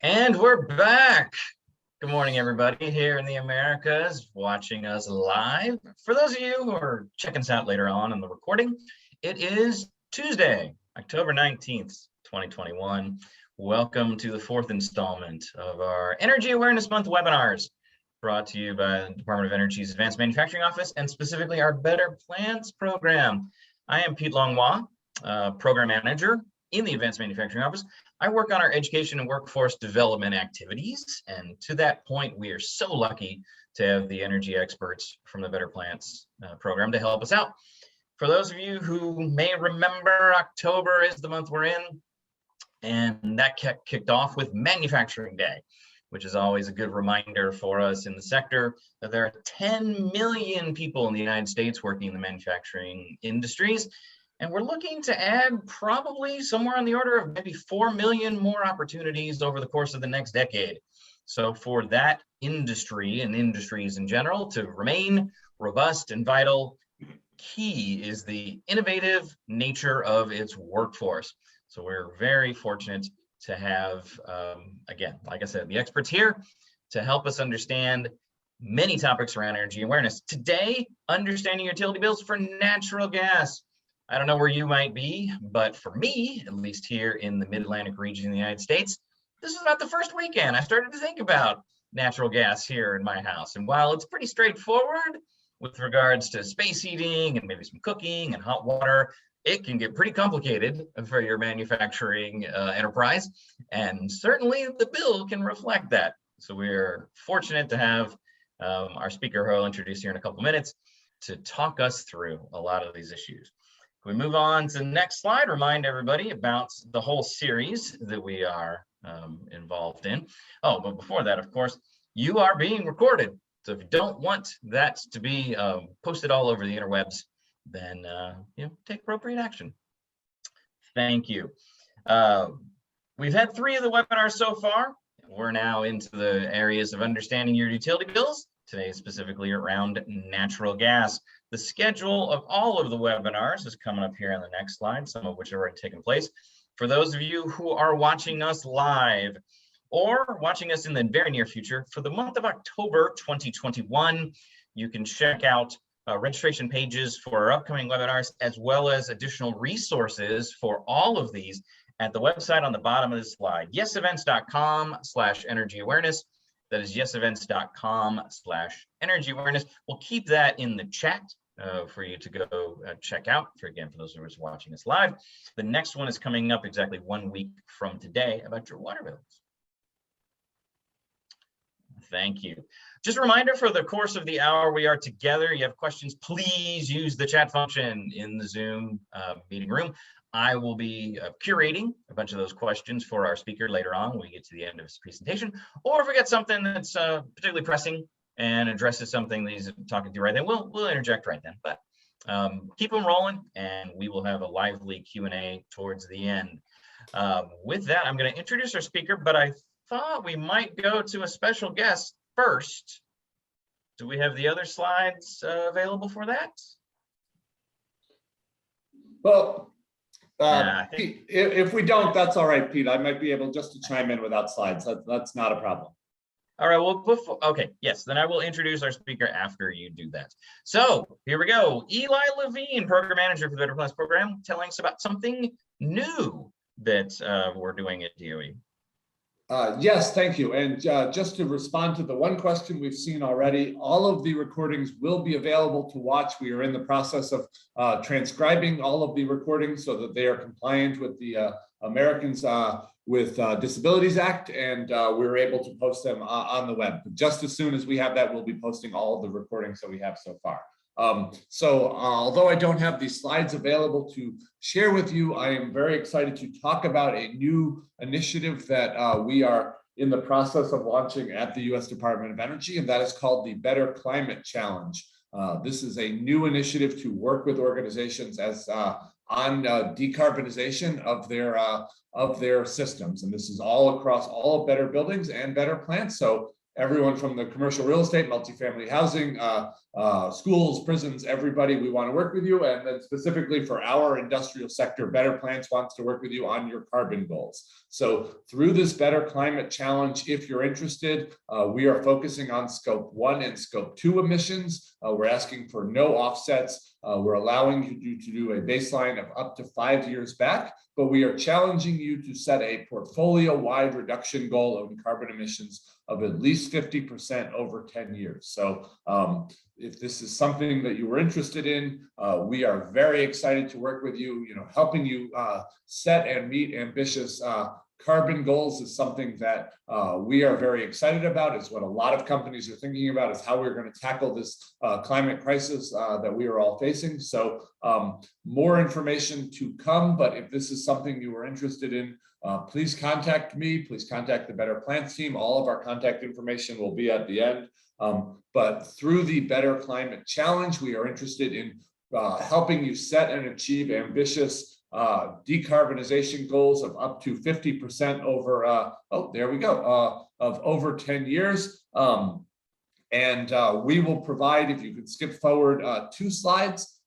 And we're back. Good morning, everybody here in the Americas watching us live. For those of you who are checking us out later on in the recording, it is Tuesday, October 19th, 2021. Welcome to the fourth installment of our Energy Awareness Month webinars, brought to you by the Department of Energy's Advanced Manufacturing Office and specifically our Better Plants program. I am Pete Langlois, Program Manager in the Advanced Manufacturing Office. I work on our education and workforce development activities, and to that point, we are so lucky to have the energy experts from the Better Plants program to help us out. For those of you who may remember, October is the month we're in, and that kicked off with Manufacturing Day, which is always a good reminder for us in the sector that there are 10 million people in the United States working in the manufacturing industries. And we're looking to add probably somewhere on the order of maybe 4 million more opportunities over the course of the next decade. So for that industry and industries in general to remain robust and vital, key is the innovative nature of its workforce. So we're very fortunate to have, again, like I said, the experts here to help us understand many topics around energy awareness. Today, understanding utility bills for natural gas. I don't know where you might be, but for me, at least here in the Mid-Atlantic region of the United States, this is not the first weekend I started to think about natural gas here in my house. And while it's pretty straightforward with regards to space heating and maybe some cooking and hot water, it can get pretty complicated for your manufacturing enterprise. And certainly the bill can reflect that. So we're fortunate to have our speaker who I'll introduce here in a couple minutes to talk us through a lot of these issues. We move on to the next slide, remind everybody about the whole series that we are involved in. Oh, but before that, of course, you are being recorded. So if you don't want that to be posted all over the interwebs, then take appropriate action. Thank you. We've had 3 of the webinars so far. We're now into the areas of understanding your utility bills. Today, specifically around natural gas. The schedule of all of the webinars is coming up here on the next slide, some of which have already taken place. For those of you who are watching us live or watching us in the very near future, for the month of October 2021, you can check out registration pages for our upcoming webinars, as well as additional resources for all of these at the website on the bottom of the slide, yesevents.com/energy awareness. That is yesevents.com/energy awareness. We'll keep that in the chat for you to go check out. For those who are watching us live. The next one is coming up exactly 1 week from today about your water bills. Thank you. Just a reminder, for the course of the hour we are together, you have questions, please use the chat function in the Zoom meeting room. I will be curating a bunch of those questions for our speaker later on when we get to the end of his presentation. Or if we get something that's particularly pressing and addresses something that he's talking to right then, we'll interject right then. But keep them rolling, and we will have a lively Q&A towards the end. With that, I'm going to introduce our speaker, but I thought we might go to a special guest first. Do we have the other slides available for that? Well, Pete, if we don't, that's all right, Pete. I might be able just to chime in without slides. That's not a problem. All right, well, okay, yes, then I will introduce our speaker after you do that. So here we go. Eli Levine, Program Manager for the Better Plants program, telling us about something new that we're doing at DOE. Yes, thank you. And just to respond to the one question we've seen already, all of the recordings will be available to watch. We are in the process of transcribing all of the recordings so that they are compliant with the Americans with Disabilities Act, and we're able to post them on the web. But just as soon as we have that, we'll be posting all of the recordings that we have so far. Although I don't have these slides available to share with you, I am very excited to talk about a new initiative that we are in the process of launching at the U.S. Department of Energy, and that is called the Better Climate Challenge. This is a new initiative to work with organizations on decarbonization of their systems, and this is all across all Better Buildings and Better Plants. So everyone from the commercial real estate, multifamily housing, schools, prisons, everybody, we want to work with you. And then specifically for our industrial sector, Better Plants wants to work with you on your carbon goals. So through this Better Climate Challenge, if you're interested, we are focusing on Scope 1 and Scope 2 emissions. We're asking for no offsets. We're allowing you to do a baseline of up to 5 years back, but we are challenging you to set a portfolio-wide reduction goal of carbon emissions of at least 50% over 10 years. So if this is something that you were interested in, we are very excited to work with you. Helping you set and meet ambitious carbon goals is something that we are very excited about. It's what a lot of companies are thinking about, is how we're going to tackle this climate crisis that we are all facing. So more information to come, but if this is something you are interested in, please contact me, please contact the Better Plants team. All of our contact information will be at the end. But through the Better Climate Challenge, we are interested in helping you set and achieve ambitious decarbonization goals of up to 50% over, of over 10 years. And we will provide, if you could skip forward 2 slides,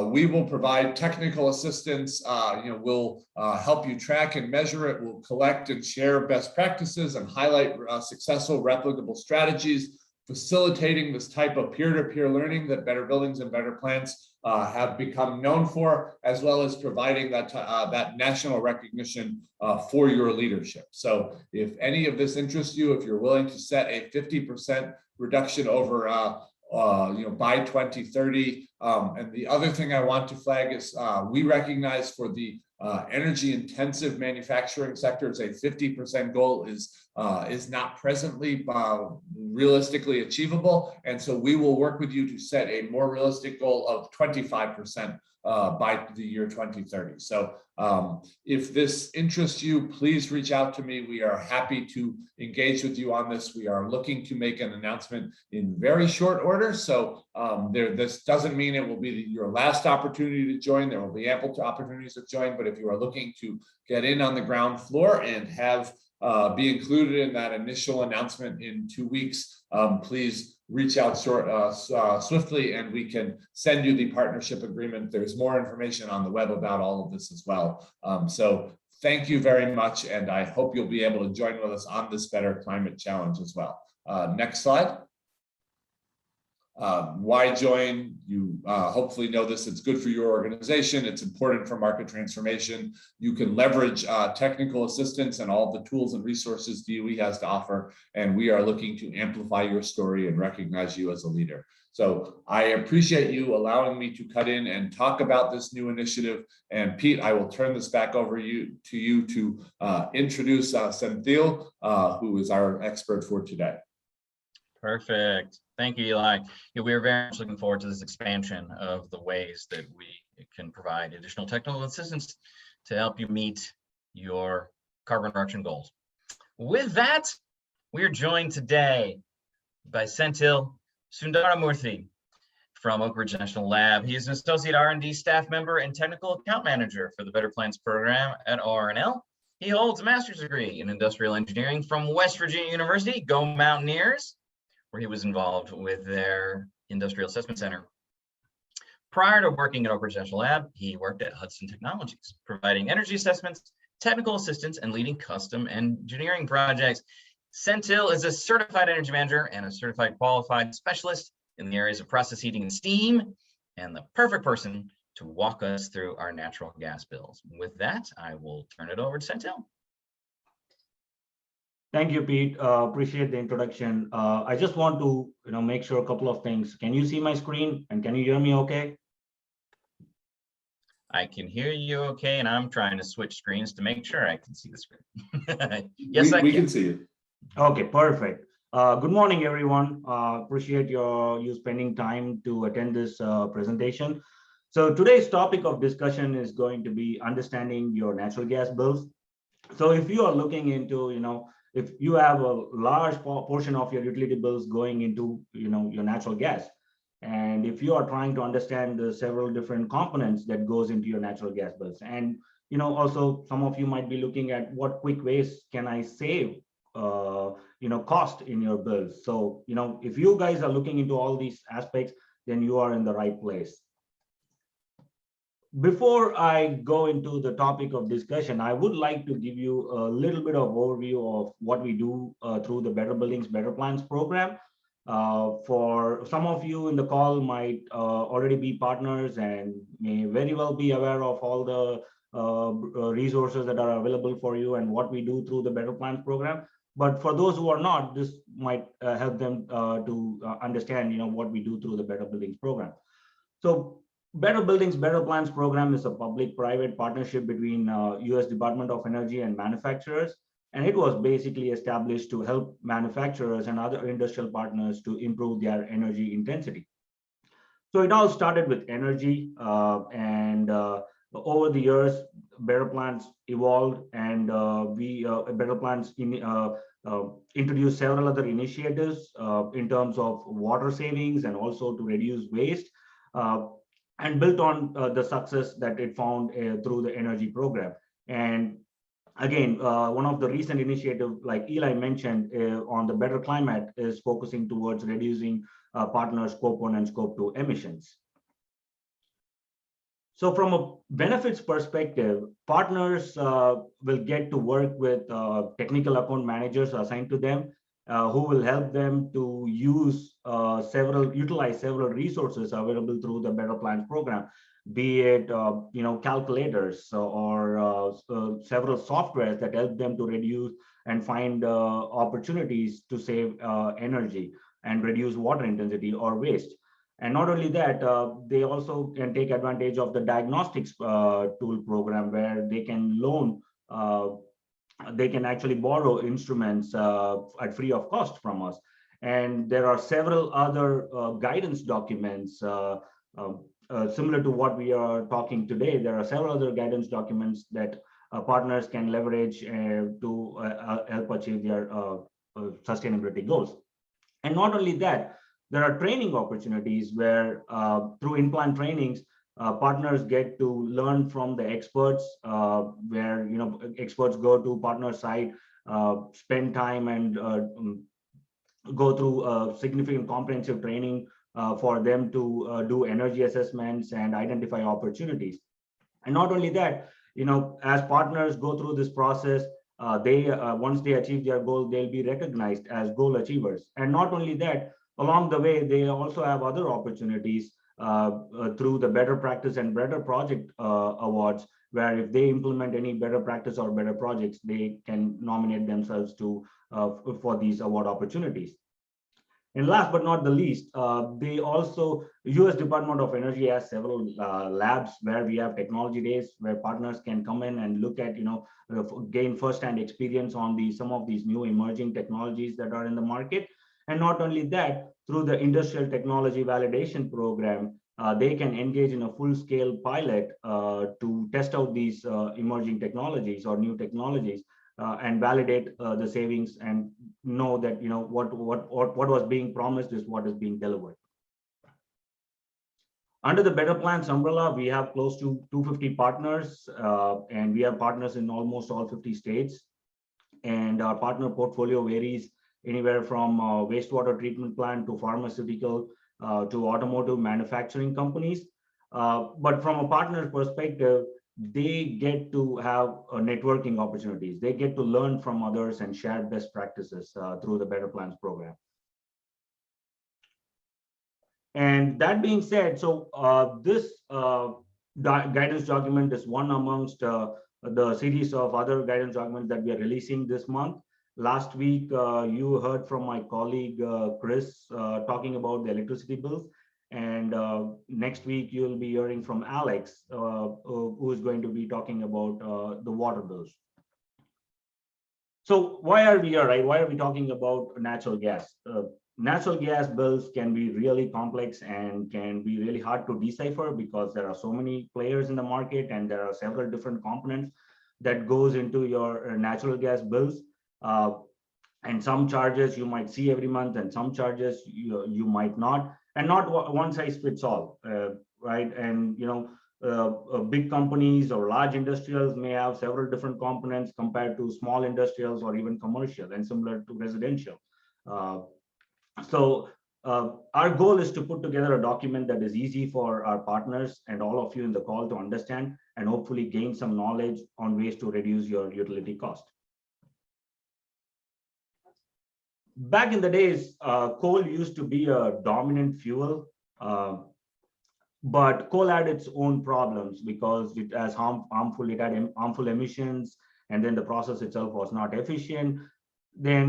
we will provide technical assistance. We'll help you track and measure it. We'll collect and share best practices and highlight successful replicable strategies, facilitating this type of peer-to-peer learning that Better Buildings and Better Plants have become known for, as well as providing that national recognition for your leadership. So if any of this interests you, if you're willing to set a 50% reduction over by 2030. And the other thing I want to flag is we recognize for the energy intensive manufacturing sectors, a 50% goal is not presently realistically achievable. And so we will work with you to set a more realistic goal of 25% by the year 2030. So if this interests you, please reach out to me. We are happy to engage with you on this. We are looking to make an announcement in very short order. So this doesn't mean it will be your last opportunity to join. There will be ample opportunities to join, but if you are looking to get in on the ground floor and have be included in that initial announcement in 2 weeks, please reach out swiftly and we can send you the partnership agreement. There's more information on the web about all of this as well. So thank you very much. And I hope you'll be able to join with us on this Better Climate Challenge as well. Next slide. Why join? You hopefully know this. It's good for your organization. It's important for market transformation. You can leverage technical assistance and all the tools and resources DOE has to offer. And we are looking to amplify your story and recognize you as a leader. So I appreciate you allowing me to cut in and talk about this new initiative. And Pete, I will turn this back over to you to introduce Senthil, who is our expert for today. Perfect. Thank you, Eli. We are very much looking forward to this expansion of the ways that we can provide additional technical assistance to help you meet your carbon reduction goals. With that, we are joined today by Senthil Sundaramurthy from Oak Ridge National Lab. He is an associate R&D staff member and technical account manager for the Better Plants program at RNL. He holds a master's degree in industrial engineering from West Virginia University, Go Mountaineers, where he was involved with their industrial assessment center. Prior to working at Oak Ridge National Lab, he worked at Hudson Technologies, providing energy assessments, technical assistance, and leading custom engineering projects. Senthil is a certified energy manager and a certified qualified specialist in the areas of process heating and steam, and the perfect person to walk us through our natural gas bills. With that, I will turn it over to Senthil. Thank you, Pete. Appreciate the introduction. I just want to make sure a couple of things. Can you see my screen and can you hear me okay? I can hear you okay, and I'm trying to switch screens to make sure I can see the screen. Yes, we can see you. Okay, perfect. Good morning, everyone. Appreciate you spending time to attend this presentation. So today's topic of discussion is going to be understanding your natural gas bills. So if you are looking into, if you have a large portion of your utility bills going into, your natural gas, and if you are trying to understand the several different components that goes into your natural gas bills, and also some of you might be looking at what quick ways can I save, cost in your bills. So, if you guys are looking into all these aspects, then you are in the right place. Before I go into the topic of discussion, I would like to give you a little bit of overview of what we do through the Better Buildings, Better Plans program. For some of you in the call might already be partners and may very well be aware of all the resources that are available for you and what we do through the Better Plans program. But for those who are not, this might help them to understand, what we do through the Better Buildings program. So Better Buildings, Better Plans program is a public-private partnership between US Department of Energy and manufacturers. And it was basically established to help manufacturers and other industrial partners to improve their energy intensity. So it all started with energy, and over the years, Better Plans evolved, and Better Plans introduced several other initiatives in terms of water savings and also to reduce waste. And built on the success that it found through the energy program. And again, one of the recent initiatives, like Eli mentioned, on the Better Climate is focusing towards reducing partner Scope 1 and Scope 2 emissions. So from a benefits perspective, partners will get to work with technical account managers assigned to them, who will help them to utilize several resources available through the Better Plans program, be it calculators or several softwares that help them to reduce and find opportunities to save energy and reduce water intensity or waste. And not only that, they also can take advantage of the diagnostics tool program, where they can they can actually borrow instruments at free of cost from us. And there are several other guidance documents similar to what we are talking today. There are several other guidance documents that partners can leverage to help achieve their sustainability goals. And not only that, there are training opportunities where through in-plant trainings, partners get to learn from the experts, where experts go to partner site, spend time and go through significant comprehensive training for them to do energy assessments and identify opportunities. And not only that, as partners go through this process, once they achieve their goal, they'll be recognized as goal achievers. And not only that, along the way, they also have other opportunities through the Better Practice and Better Project awards, where if they implement any better practice or better projects, they can nominate themselves to for these award opportunities. And last but not the least, they also, US Department of Energy has several labs where we have technology days where partners can come in and look at, gain firsthand experience on some of these new emerging technologies that are in the market. And not only that, through the Industrial Technology Validation Program, they can engage in a full-scale pilot to test out these emerging technologies or new technologies and validate the savings and know that what was being promised is what is being delivered. Under the Better Plans umbrella, we have close to 250 partners, and we have partners in almost all 50 states. And our partner portfolio varies anywhere from wastewater treatment plant to pharmaceutical to automotive manufacturing companies. But from a partner perspective, they get to have networking opportunities. They get to learn from others and share best practices through the Better Plans program. And that being said, so this guidance document is one amongst the series of other guidance documents that we are releasing this month. Last week, you heard from my colleague, Chris, talking about the electricity bills. And next week, you'll be hearing from Alex, who is going to be talking about the water bills. So why are we here, right? Why are we talking about natural gas? Natural gas bills can be really complex and can be really hard to decipher because there are so many players in the market and there are several different components that goes into your natural gas bills. And some charges you might see every month and some charges you might not, and not one size fits all, right? And big companies or large industrials may have several different components compared to small industrials or even commercial and similar to residential. Uh, so our goal is to put together a document that is easy for our partners and all of you in the call to understand and hopefully gain some knowledge on ways to reduce your utility cost. Back in the days, coal used to be a dominant fuel, but coal had its own problems because it has it had harmful emissions, and then the process itself was not efficient. Then,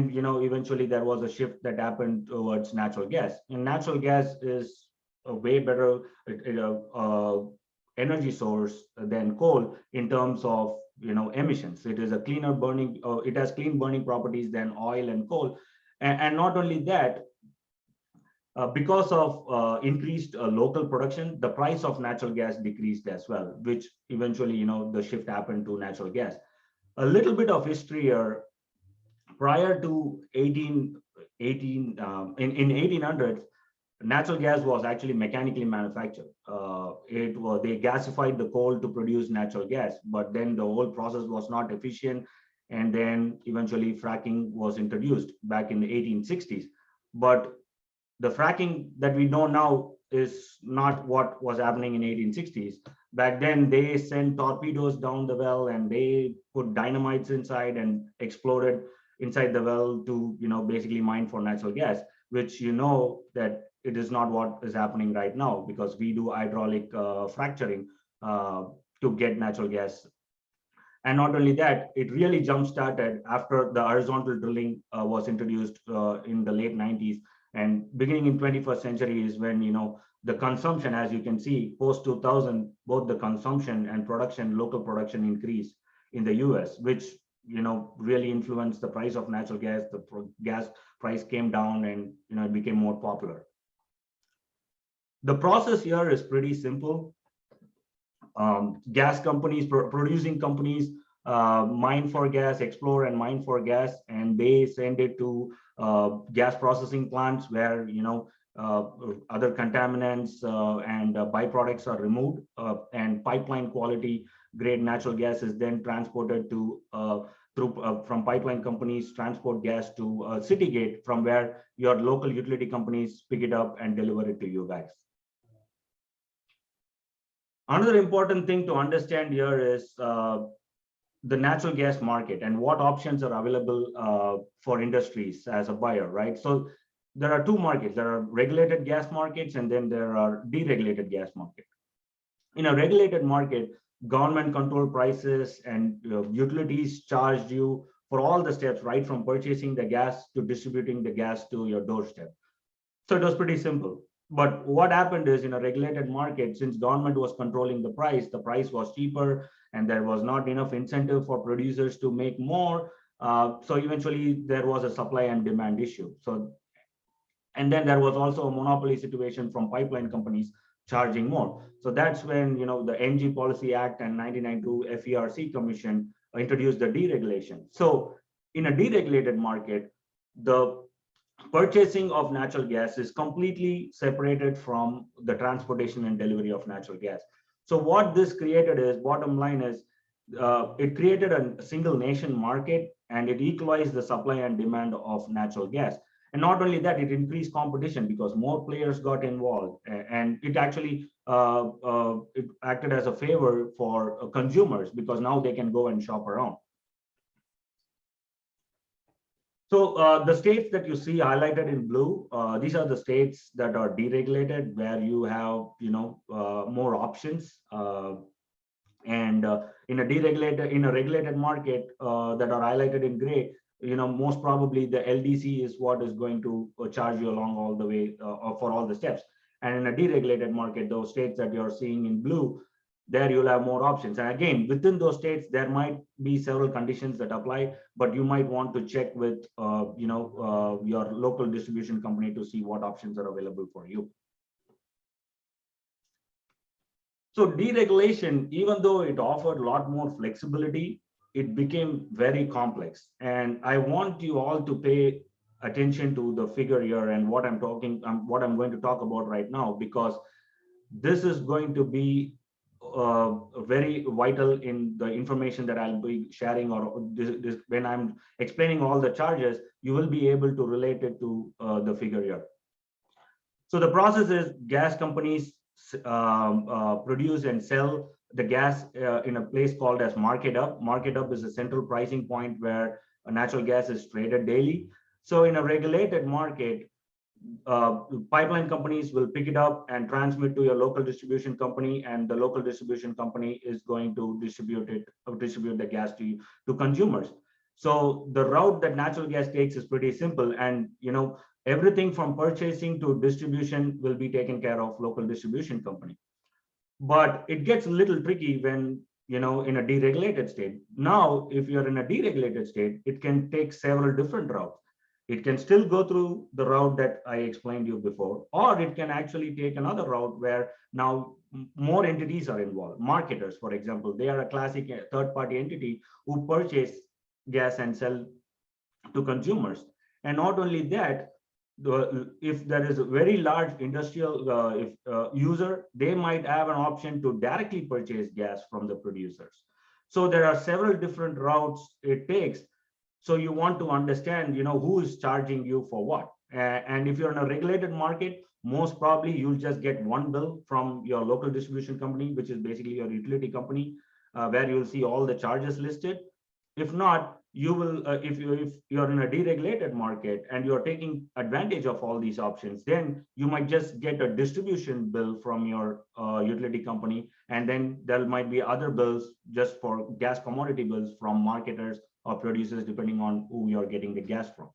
eventually there was a shift that happened towards natural gas, and natural gas is a way better energy source than coal in terms of emissions. It is a cleaner burning, it has clean burning properties than oil and coal, and not only that, because of increased local production, the price of natural gas decreased as well, which eventually, the shift happened to natural gas. A little bit of history here. Prior to 1818, in 1800s, natural gas was actually mechanically manufactured. They gasified the coal to produce natural gas, but then the whole process was not efficient, and then eventually fracking was introduced back in the 1860s. But the fracking that we know now is not what was happening in 1860s. Back then, they sent torpedoes down the well and they put dynamites inside and exploded inside the well to basically mine for natural gas, which that it is not what is happening right now, because we do hydraulic fracturing to get natural gas. And not only that, it really jump started after the horizontal drilling was introduced in the late 90s. And beginning in 21st century is when the consumption, as you can see, post 2000, both the consumption and production, local production increased in the US, which really influenced the price of natural gas. The gas price came down and it became more popular. The process here is pretty simple. Gas companies, producing companies, mine for gas, explore and mine for gas, and they send it to gas processing plants where other contaminants and byproducts are removed, and pipeline quality grade natural gas is then transported to from pipeline companies transport gas to city gate, from where your local utility companies pick it up and deliver it to you guys. Another important thing to understand here is the natural gas market and what options are available for industries as a buyer, right? So there are two markets. There are regulated gas markets, and then there are deregulated gas market. In a regulated market, government control prices and utilities charged you for all the steps, right from purchasing the gas to distributing the gas to your doorstep. So it was pretty simple. But what happened is, in a regulated market, since government was controlling the price was cheaper, and there was not enough incentive for producers to make more. So eventually there was a supply and demand issue. And then there was also a monopoly situation from pipeline companies charging more. So that's when the Energy Policy Act and 1992 FERC Commission introduced the deregulation. So in a deregulated market, the purchasing of natural gas is completely separated from the transportation and delivery of natural gas. So what this created is, bottom line is, it created a single nation market, and it equalized the supply and demand of natural gas. And not only that, it increased competition because more players got involved, and it actually it acted as a favor for consumers because now they can go and shop around. So the states that you see highlighted in blue, these are the states that are deregulated, where you have more options. And in a regulated market that are highlighted in gray, most probably the LDC is what is going to charge you along all the way for all the steps. And in a deregulated market, those states that you're seeing in blue, there you'll have more options. And again, within those states, there might be several conditions that apply, but you might want to check with your local distribution company to see what options are available for you. So deregulation, even though it offered a lot more flexibility, it became very complex. And I want you all to pay attention to the figure here and what I'm going to talk about right now, because this is going to be very vital in the information that I'll be sharing, or when I'm explaining all the charges, you will be able to relate it to the figure here. So the process is gas companies produce and sell the gas in a place called as market hub. Market hub is a central pricing point where natural gas is traded daily. So in a regulated market, pipeline companies will pick it up and transmit to your local distribution company, and the local distribution company is going to distribute the gas to consumers. So the route that natural gas takes is pretty simple, and everything from purchasing to distribution will be taken care of local distribution company. But it gets a little tricky when in a deregulated state. Now, if you're in a deregulated state, it can take several different routes. It can still go through the route that I explained you before, or it can actually take another route where now more entities are involved. Marketers, for example, they are a classic third-party entity who purchase gas and sell to consumers. And not only that, if there is a very large industrial user, they might have an option to directly purchase gas from the producers. So there are several different routes it takes. So you want to understand, who is charging you for what. And if you're in a regulated market, most probably you'll just get one bill from your local distribution company, which is basically your utility company, where you'll see all the charges listed. If not, you will, if you're in a deregulated market and you're taking advantage of all these options, then you might just get a distribution bill from your utility company, and then there might be other bills just for gas commodity bills from marketers or producers, depending on who you're getting the gas from.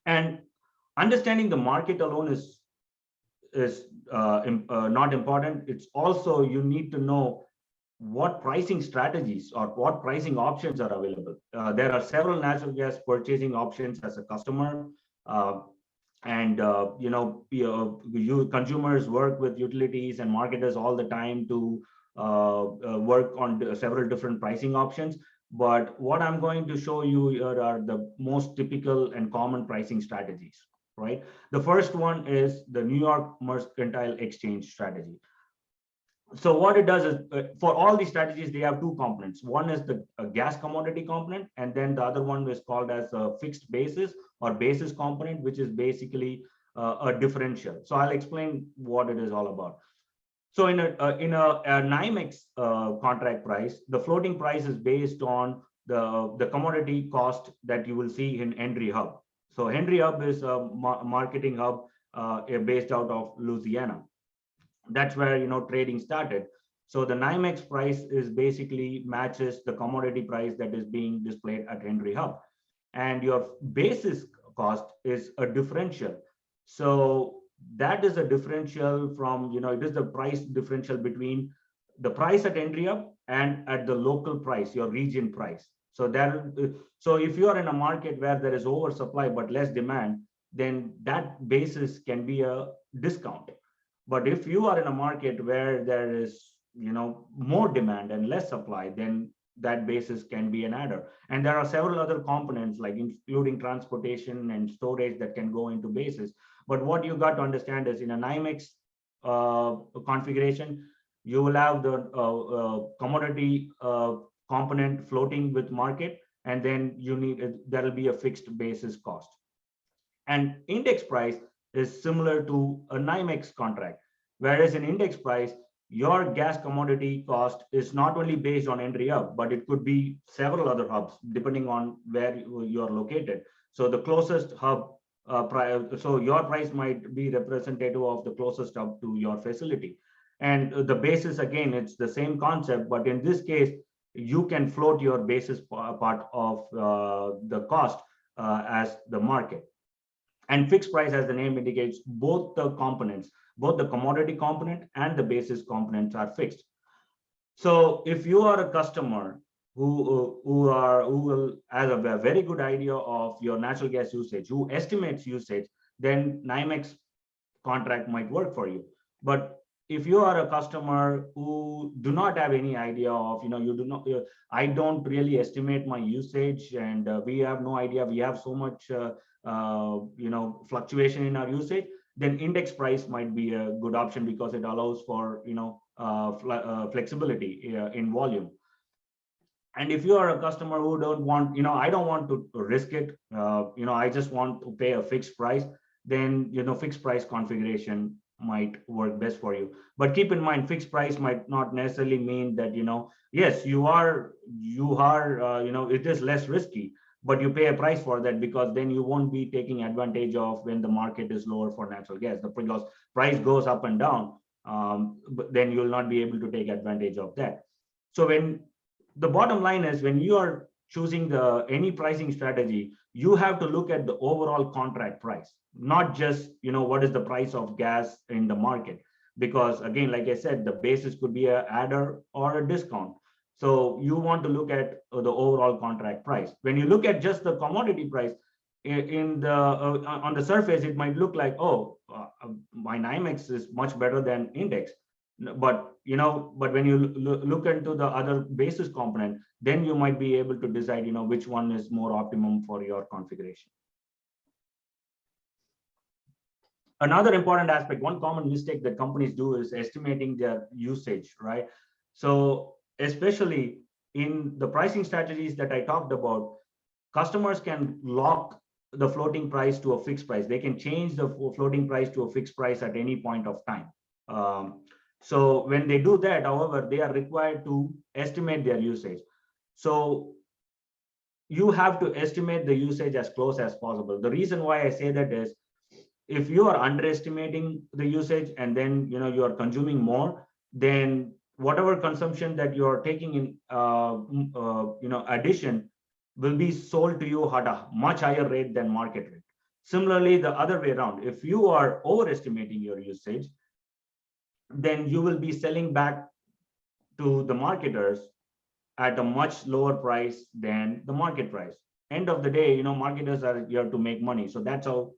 And understanding the market alone is not important. It's also, you need to know what pricing strategies or what pricing options are available. There are several natural gas purchasing options as a customer, consumers work with utilities and marketers all the time to work on several different pricing options. But what I'm going to show you here are the most typical and common pricing strategies, right? The first one is the New York Mercantile Exchange strategy. So what it does is, for all these strategies, they have two components. One is the gas commodity component, and then the other one is called as a fixed basis or basis component, which is basically a differential. So I'll explain what it is all about. So in a NYMEX contract price, the floating price is based on the commodity cost that you will see in Henry Hub. So Henry Hub is a marketing hub based out of Louisiana. That's where trading started. So the NYMEX price is basically matches the commodity price that is being displayed at Henry Hub, and your basis cost is a differential. So that is a differential from it is the price differential between the price at Henry Hub and at the local price, your region price. So so if you are in a market where there is oversupply but less demand, then that basis can be a discount. But if you are in a market where there is more demand and less supply, then that basis can be an adder. And there are several other components, like including transportation and storage, that can go into basis. But what you got to understand is, in a NYMEX configuration, you will have the commodity component floating with market, and then there will be a fixed basis cost. And index price is similar to a NYMEX contract, whereas in index price, your gas commodity cost is not only based on Henry Hub, but it could be several other hubs depending on where you're located. So the closest hub, so your price might be representative of the closest hub to your facility. And the basis, again, it's the same concept, but in this case, you can float your basis part of the cost as the market. And fixed price, as the name indicates, both the components, both the commodity component and the basis components, are fixed. So if you are a customer who will have a very good idea of your natural gas usage, who estimates usage, then NYMEX contract might work for you. But if you are a customer who do not have any idea of, I don't really estimate my usage, and we have no idea, we have so much fluctuation in our usage, then index price might be a good option because it allows for flexibility in volume. And if you are a customer who don't want, I don't want to risk it, I just want to pay a fixed price, then fixed price configuration might work best for you. But keep in mind, fixed price might not necessarily mean that yes, it is less risky, but you pay a price for that, because then you won't be taking advantage of when the market is lower for natural gas. Because price goes up and down, but then you'll not be able to take advantage of that. So when the bottom line is, when you are choosing any pricing strategy, you have to look at the overall contract price, not just what is the price of gas in the market. Because again, like I said, the basis could be a adder or a discount. So you want to look at the overall contract price. When you look at just the commodity price, on the surface, it might look like, my NYMEX is much better than index. But when you look into the other basis component, then you might be able to decide which one is more optimum for your configuration. Another important aspect, one common mistake that companies do is estimating their usage, right? So especially in the pricing strategies that I talked about, customers can lock the floating price to a fixed price. They can change the floating price to a fixed price at any point of time. So when they do that, however, they are required to estimate their usage. So you have to estimate the usage as close as possible. The reason why I say that is, if you are underestimating the usage and then you are consuming more, then whatever consumption that you are taking in addition will be sold to you at a much higher rate than market rate. Similarly, the other way around, if you are overestimating your usage, then you will be selling back to the marketers at a much lower price than the market price. End of the day, marketers are here to make money, so that's how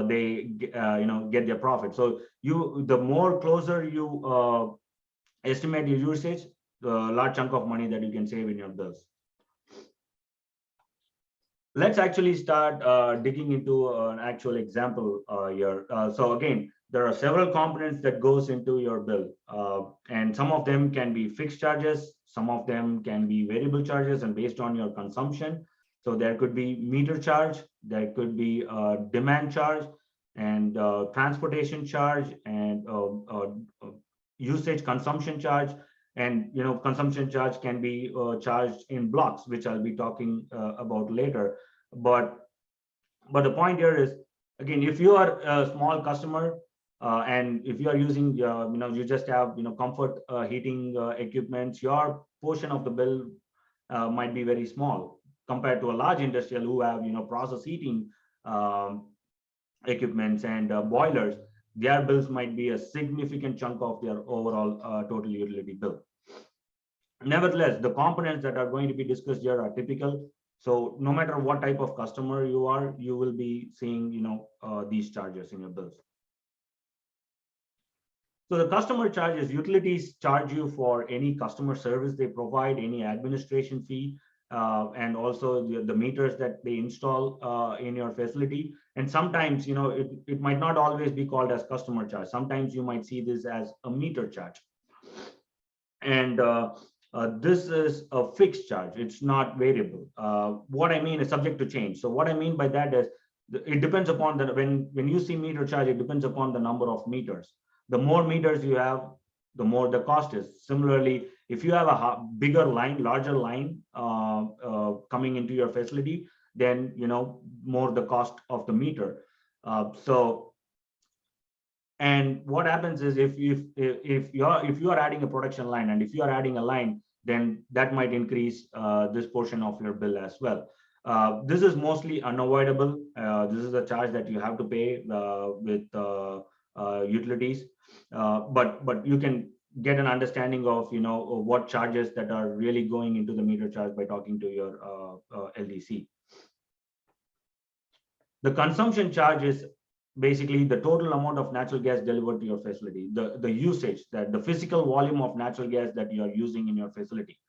they get their profit. So the more closer you estimate your usage, the large chunk of money that you can save in your bills. Let's actually start digging into an actual example here. So again, there are several components that goes into your bill, and some of them can be fixed charges, some of them can be variable charges, and based on your consumption. So there could be meter charge, there could be demand charge, and transportation charge, and usage consumption charge. And consumption charge can be charged in blocks, which I'll be talking about later. But the point here is, again, if you are a small customer, and if you are using you just have comfort heating equipment, your portion of the bill might be very small compared to a large industrial who have process heating equipments and boilers. Their bills might be a significant chunk of their overall total utility bill. Nevertheless, the components that are going to be discussed here are typical. So no matter what type of customer you are, you will be seeing these charges in your bills. So the customer charges, utilities charge you for any customer service they provide, any administration fee, and also the meters that they install in your facility. And sometimes, it might not always be called as customer charge. Sometimes you might see this as a meter charge. And this is a fixed charge. It's not variable. What I mean is subject to change. So what I mean by that is, it depends upon when you see meter charge, it depends upon the number of meters. The more meters you have, the more the cost is. Similarly, if you have a bigger line, larger line coming into your facility, then more the cost of the meter. And what happens is, if you are adding a production line, and if you are adding a line, then that might increase this portion of your bill as well. This is mostly unavoidable. This is a charge that you have to pay with utilities, but you can get an understanding of what charges that are really going into the meter charge by talking to your LDC. The consumption charge is basically the total amount of natural gas delivered to your facility, the usage, that the physical volume of natural gas that you are using in your facility.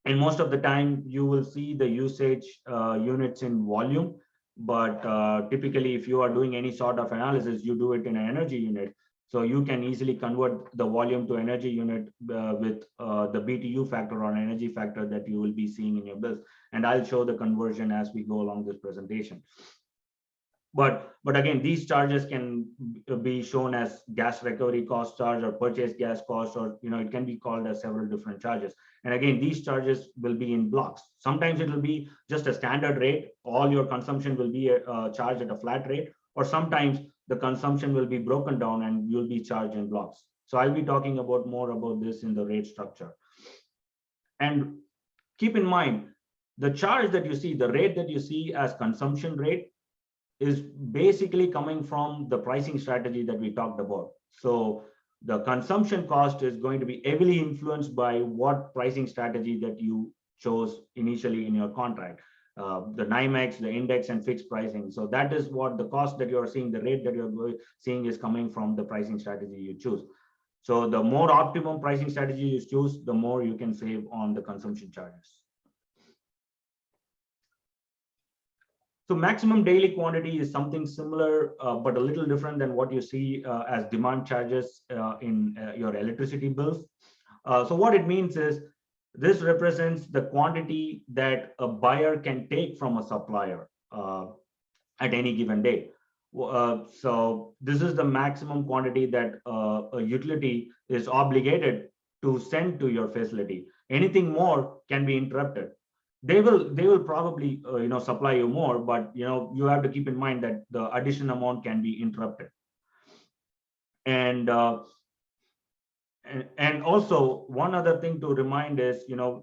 And most of the time you will see the usage units in volume. but typically if you are doing any sort of analysis, you do it in an energy unit. So you can easily convert the volume to energy unit with the BTU factor or energy factor that you will be seeing in your bills. And I'll show the conversion as we go along this presentation. But again, these charges can be shown as gas recovery cost charge or purchase gas cost, or it can be called as several different charges. And again, these charges will be in blocks. Sometimes it will be just a standard rate. All your consumption will be charged at a flat rate, or sometimes the consumption will be broken down and you'll be charged in blocks. So I'll be talking about more about this in the rate structure. And keep in mind, the charge that you see, the rate that you see as consumption rate, is basically coming from the pricing strategy that we talked about. So the consumption cost is going to be heavily influenced by what pricing strategy that you chose initially in your contract. The NYMEX, the index, and fixed pricing. So that is what the cost that you're seeing, the rate that you're seeing is coming from the pricing strategy you choose. So the more optimum pricing strategy you choose, the more you can save on the consumption charges. So maximum daily quantity is something similar, but a little different than what you see as demand charges in your electricity bills. So what it means is this represents the quantity that a buyer can take from a supplier at any given day. So this is the maximum quantity that a utility is obligated to send to your facility. Anything more can be interrupted. They will probably supply you more, but you have to keep in mind that the additional amount can be interrupted. And also one other thing to remind is the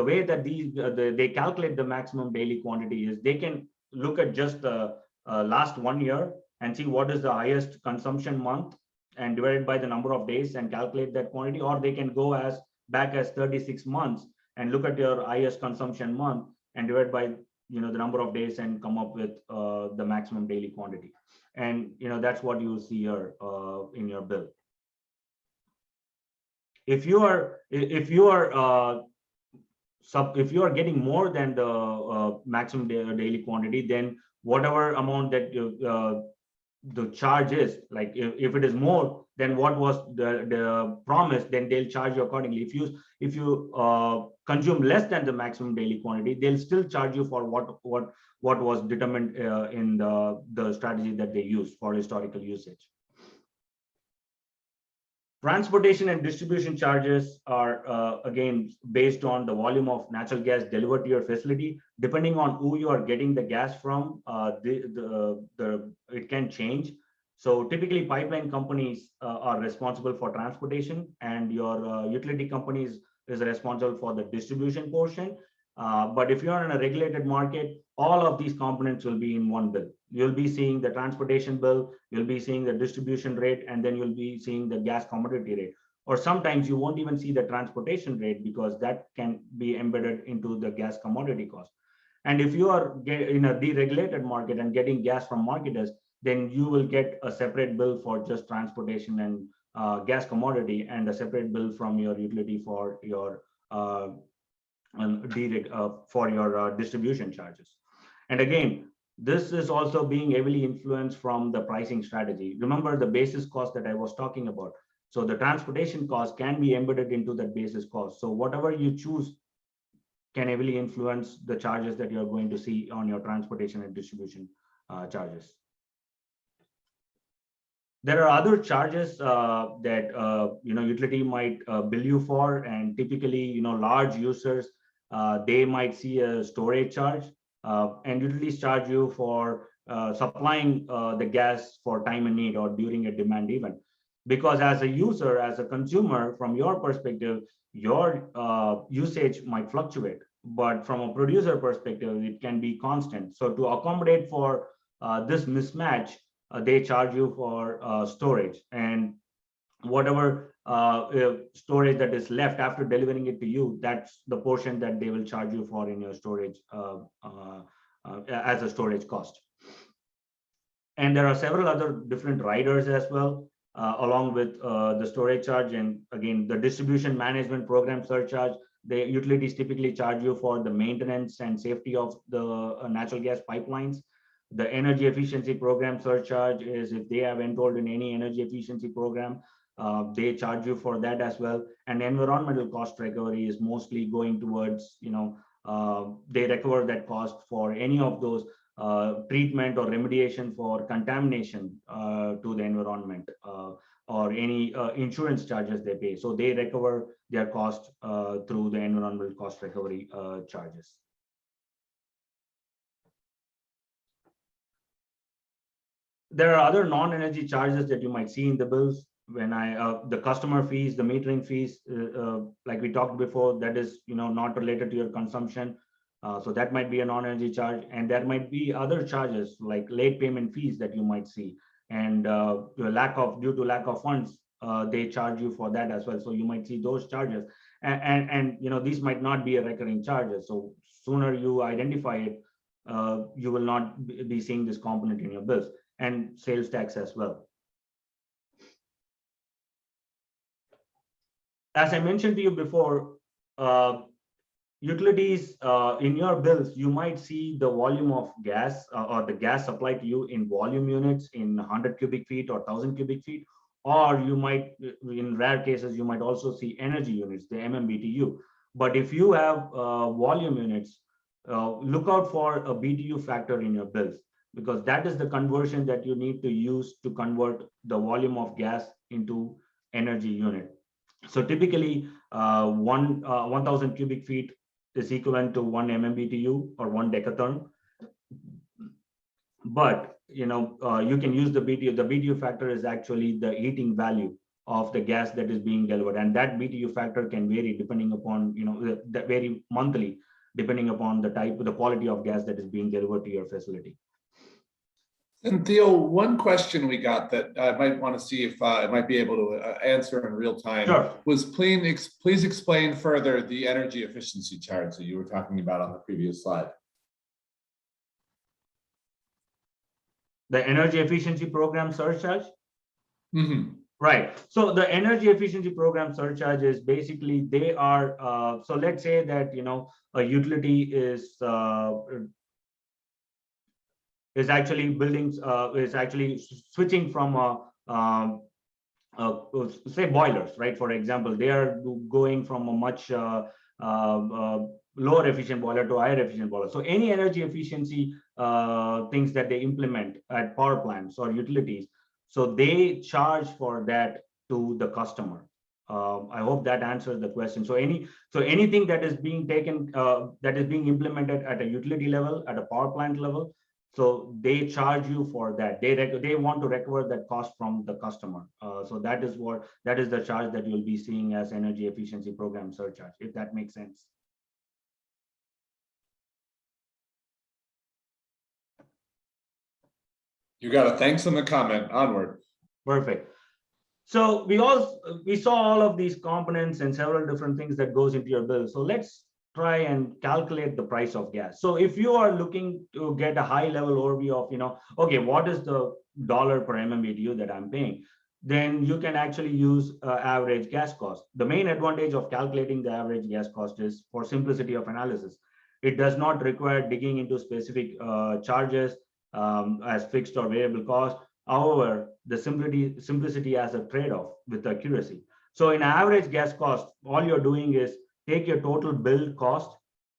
way that they calculate the maximum daily quantity is they can look at just the last 1 year and see what is the highest consumption month and divide it by the number of days and calculate that quantity, or they can go as back as 36 months and look at your highest consumption month and divide by the number of days and come up with the maximum daily quantity. And that's what you see here in your bill. If you are getting more than the maximum daily quantity, then whatever amount that the charge is, like if it is more than what was the promise, then they'll charge you accordingly. If you consume less than the maximum daily quantity, they'll still charge you for what was determined in the strategy that they use for historical usage. Transportation and distribution charges are again based on the volume of natural gas delivered to your facility. Depending on who you are getting the gas from, it can change. So typically pipeline companies are responsible for transportation, and your utility companies is responsible for the distribution portion. But if you're in a regulated market, all of these components will be in one bill. You'll be seeing the transportation bill, you'll be seeing the distribution rate, and then you'll be seeing the gas commodity rate. Or sometimes you won't even see the transportation rate because that can be embedded into the gas commodity cost. And if you are in a deregulated market and getting gas from marketers, then you will get a separate bill for just transportation and gas commodity, and a separate bill from your utility for your distribution charges. And again, this is also being heavily influenced from the pricing strategy. Remember the basis cost that I was talking about. So the transportation cost can be embedded into that basis cost. So whatever you choose can heavily influence the charges that you're going to see on your transportation and distribution charges. There are other charges that utility might bill you for, and typically large users they might see a storage charge, and utilities charge you for supplying the gas for time and need or during a demand event. Because as a user, as a consumer, from your perspective, your usage might fluctuate, but from a producer perspective, it can be constant. So to accommodate for this mismatch, they charge you for storage, and whatever storage that is left after delivering it to you, that's the portion that they will charge you for in your storage as a storage cost. And there are several other different riders as well, along with the storage charge, and again the distribution management program surcharge. The utilities typically charge you for the maintenance and safety of the natural gas pipelines. The energy efficiency program surcharge is if they have enrolled in any energy efficiency program, they charge you for that as well. And environmental cost recovery is mostly going towards, they recover that cost for any of those treatment or remediation for contamination to the environment, or any insurance charges they pay. So they recover their cost through the environmental cost recovery charges. There are other non-energy charges that you might see in the bills. When the customer fees, the metering fees, like we talked before, that is not related to your consumption. So that might be a non-energy charge, and there might be other charges like late payment fees that you might see, and due to lack of funds, they charge you for that as well. So you might see those charges, and these might not be a recurring charges. So sooner you identify it, you will not be seeing this component in your bills, and sales tax as well. As I mentioned to you before, utilities in your bills, you might see the volume of gas or the gas supplied to you in volume units in 100 cubic feet or 1000 cubic feet, or you might, in rare cases, you might also see energy units, the MMBTU. But if you have volume units, look out for a BTU factor in your bills, because that is the conversion that you need to use to convert the volume of gas into energy unit. So typically 1000 cubic feet is equivalent to 1 MMBTU or 1 decatherm. But you can use the BTU. The BTU factor is actually the heating value of the gas that is being delivered, and that BTU factor can vary depending upon that vary monthly depending upon the type, the quality of gas that is being delivered to your facility. And Theo, one question we got that I might want to see if I might be able to answer in real time. Sure. Was please explain further the energy efficiency charge that you were talking about on the previous slide. The energy efficiency program surcharge? Mm-hmm. Right. So the energy efficiency program surcharge is basically, they are, so let's say that, a utility is actually switching from say boilers, right? For example, they are going from a much lower efficient boiler to higher efficient boiler. So any energy efficiency things that they implement at power plants or utilities, so they charge for that to the customer. I hope that answers the question. So anything that is being taken, that is being implemented at a utility level, at a power plant level, so they charge you for that. They want to recover that cost from the customer. So that is the charge that you'll be seeing as energy efficiency program surcharge, if that makes sense. You got a thanks in the comment. Onward. Perfect. So we saw all of these components and several different things that goes into your bill. So let's try and calculate the price of gas. So if you are looking to get a high level overview of, okay, what is the dollar per MMBTU that I'm paying, then you can actually use average gas cost. The main advantage of calculating the average gas cost is for simplicity of analysis. It does not require digging into specific charges as fixed or variable cost. However, the simplicity has a trade-off with accuracy. So in average gas cost, all you're doing is take your total bill cost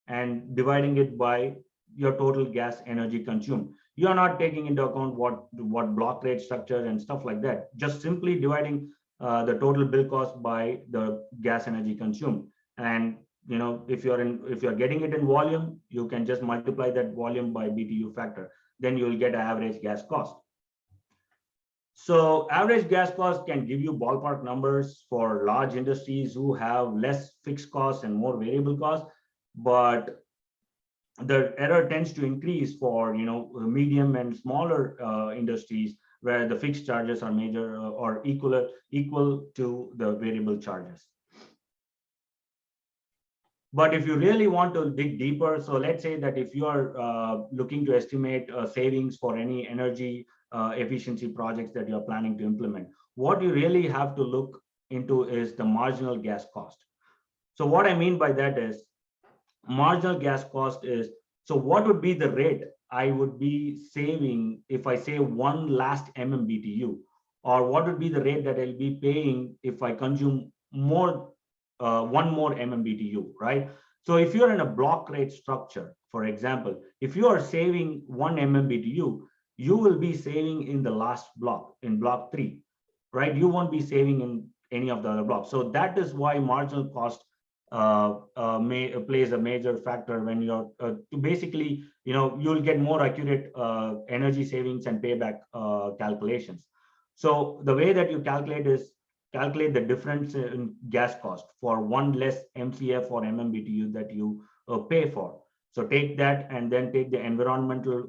and dividing it by your total gas energy consumed. You're not taking into account what block rate structure and stuff like that. Just simply dividing the total bill cost by the gas energy consumed. And if you're getting it in volume, you can just multiply that volume by BTU factor. Then you'll get average gas cost. So average gas cost can give you ballpark numbers for large industries who have less fixed costs and more variable costs, but the error tends to increase for medium and smaller industries where the fixed charges are major or equal to the variable charges. But if you really want to dig deeper, so let's say that if you are looking to estimate savings for any energy efficiency projects that you're planning to implement, what you really have to look into is the marginal gas cost. So what I mean by that is marginal gas cost is, so what would be the rate I would be saving if I save one last MMBTU, or what would be the rate that I'll be paying if I consume more, one more MMBTU, right? So if you're in a block rate structure, for example, if you are saving one MMBTU, you will be saving in the last block, in block 3, right? You won't be saving in any of the other blocks. So that is why marginal cost plays a major factor when you're to basically, you'll get more accurate energy savings and payback calculations. So the way that you calculate is calculate the difference in gas cost for one less MCF or MMBTU that you pay for. So take that and then take the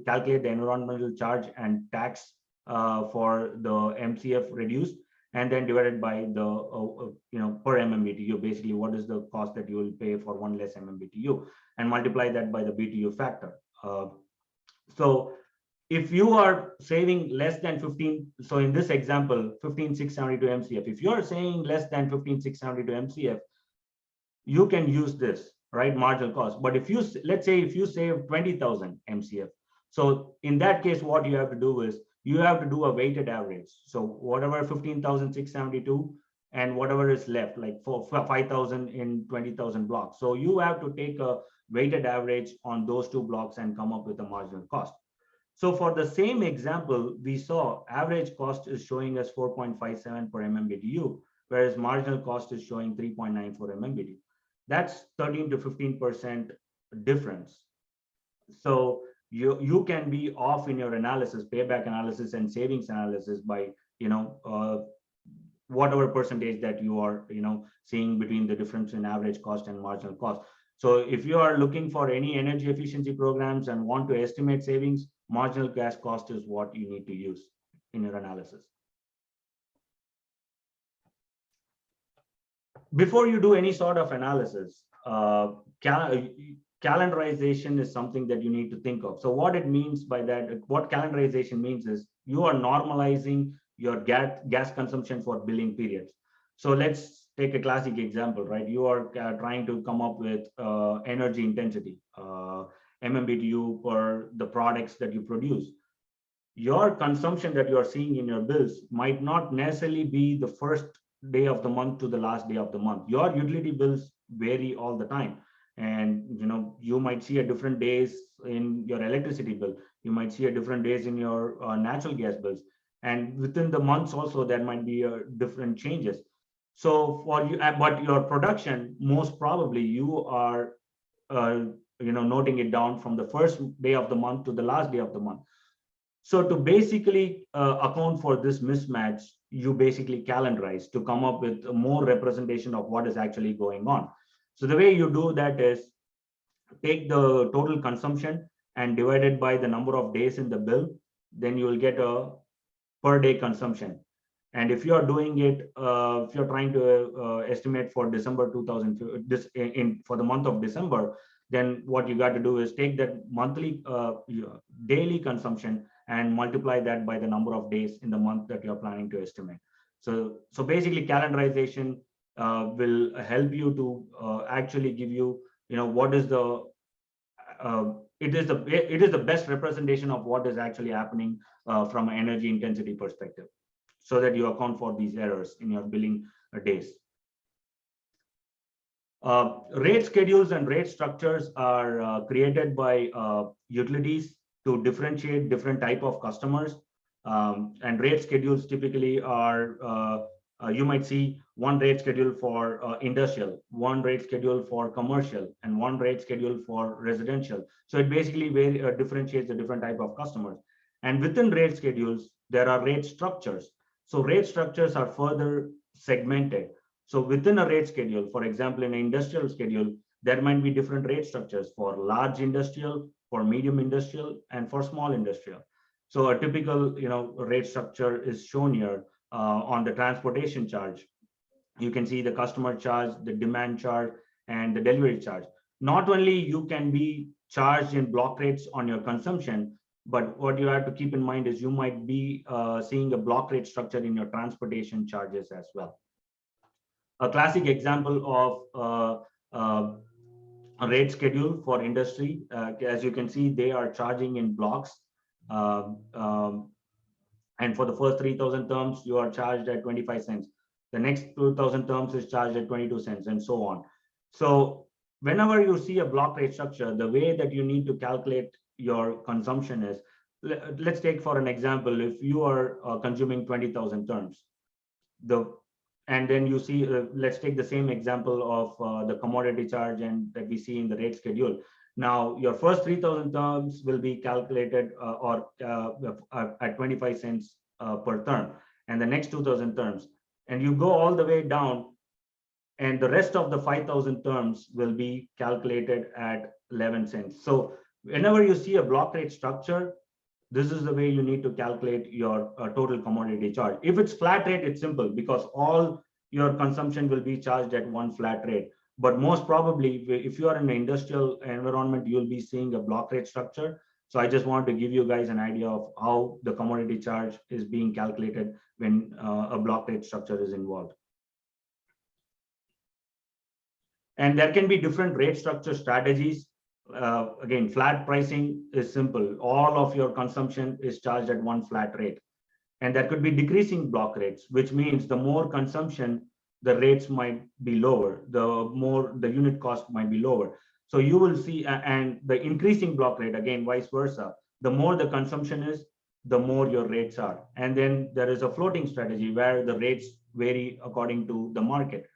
calculate the environmental charge and tax for the MCF reduced, and then divided by the per MMBTU, basically what is the cost that you will pay for one less MMBTU, and multiply that by the BTU factor. So if you are saving less than 15, so in this example 15,672 MCF, if you are saying less than 15,672 MCF, you can use this, right, marginal cost. But if you, let's say if you save 20,000 MCF, so in that case what you have to do is you have to do a weighted average. So whatever 15,672 and whatever is left, like for 5,000 in 20,000 blocks. So you have to take a weighted average on those two blocks and come up with a marginal cost. So for the same example, we saw average cost is showing us 4.57 per MMBTU, whereas marginal cost is showing 3.94 MMBTU. That's 13 to 15% difference. So you can be off in your analysis, payback analysis and savings analysis by whatever percentage that you are seeing between the difference in average cost and marginal cost. So if you are looking for any energy efficiency programs and want to estimate savings, marginal gas cost is what you need to use in your analysis. Before you do any sort of analysis, calendarization is something that you need to think of. So what it means by that, what calendarization means is you are normalizing your gas consumption for billing periods. So let's take a classic example, right? You are trying to come up with energy intensity, MMBTU for the products that you produce. Your consumption that you are seeing in your bills might not necessarily be the first day of the month to the last day of the month. Your utility bills vary all the time. And you might see a different days in your electricity bill. You might see a different days in your natural gas bills. And within the months also, there might be different changes. So for you, but your production, most probably you are noting it down from the first day of the month to the last day of the month. So to basically account for this mismatch, you basically calendarize to come up with more representation of what is actually going on. So the way you do that is take the total consumption and divide it by the number of days in the bill, then you will get a per day consumption. And if you are doing it, if you're trying to estimate for December 2000, for the month of December, then what you got to do is take that monthly daily consumption and multiply that by the number of days in the month that you're planning to estimate. So basically calendarization will help you to actually give you, what is the, it is the best representation of what is actually happening from an energy intensity perspective, so that you account for these errors in your billing days. Rate schedules and rate structures are created by utilities to differentiate different type of customers. And rate schedules typically are, you might see one rate schedule for industrial, one rate schedule for commercial, and one rate schedule for residential. So it basically differentiates the different type of customers. And within rate schedules, there are rate structures. So rate structures are further segmented. So within a rate schedule, for example, in an industrial schedule, there might be different rate structures for large industrial, for medium industrial, and for small industrial. So a typical, rate structure is shown here on the transportation charge. You can see the customer charge, the demand charge, and the delivery charge. Not only you can be charged in block rates on your consumption, but what you have to keep in mind is you might be seeing a block rate structure in your transportation charges as well. A classic example of a rate schedule for industry. As you can see, they are charging in blocks. Um, um, and for the first 3,000 terms, you are charged at 25 cents. The next 2,000 terms is charged at 22 cents and so on. So whenever you see a block rate structure, the way that you need to calculate your consumption is, let's take for an example, if you are consuming 20,000 terms, and then you see, let's take the same example of the commodity charge and that we see in the rate schedule. Now, your first 3,000 terms will be calculated at 25 cents per term, and the next 2,000 terms. And you go all the way down, and the rest of the 5,000 terms will be calculated at 11 cents. So whenever you see a block rate structure, this is the way you need to calculate your total commodity charge. If it's flat rate, it's simple because all your consumption will be charged at one flat rate. But most probably, if you are in an industrial environment, you'll be seeing a block rate structure. So I just wanted to give you guys an idea of how the commodity charge is being calculated when a block rate structure is involved. And there can be different rate structure strategies. Again, flat pricing is simple. All of your consumption is charged at one flat rate. And there could be decreasing block rates, which means the more consumption, the rates might be lower, the more the unit cost might be lower. So you will see, and the increasing block rate, again, vice versa. The more the consumption is, the more your rates are. And then there is a floating strategy where the rates vary according to the market.